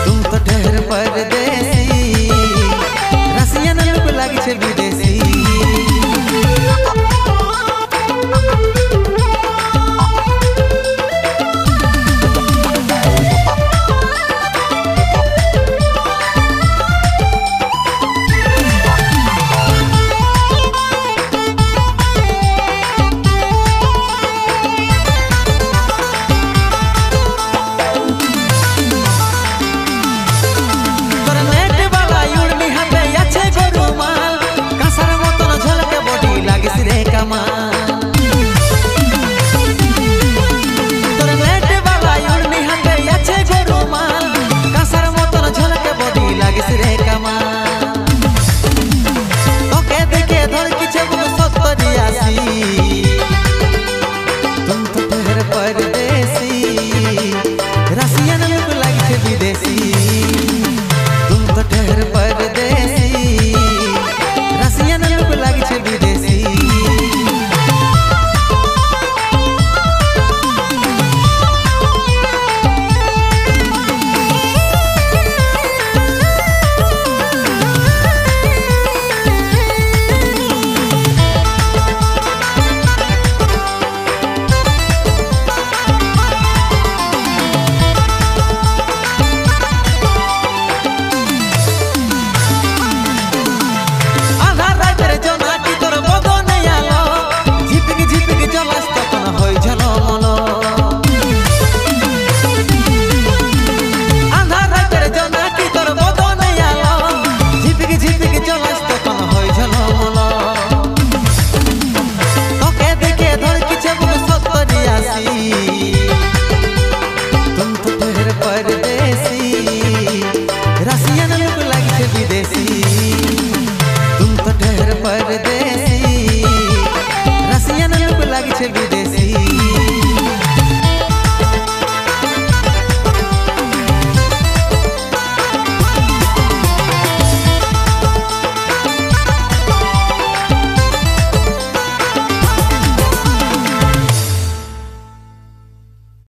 तुम तो ठहर परदेसी रसिया न लोग लागी छे विदेशी। तुम तो ठहर परदेसी रसिया न लोग लागी छे विदेशी। तुम तो ठहर परदेसी रसिया न लोग लागी छे विदेशी। तुम तो ठहर परदेसी रसिया न लोग लागी छे विदेशी। तुम तो ठहर परदेसी।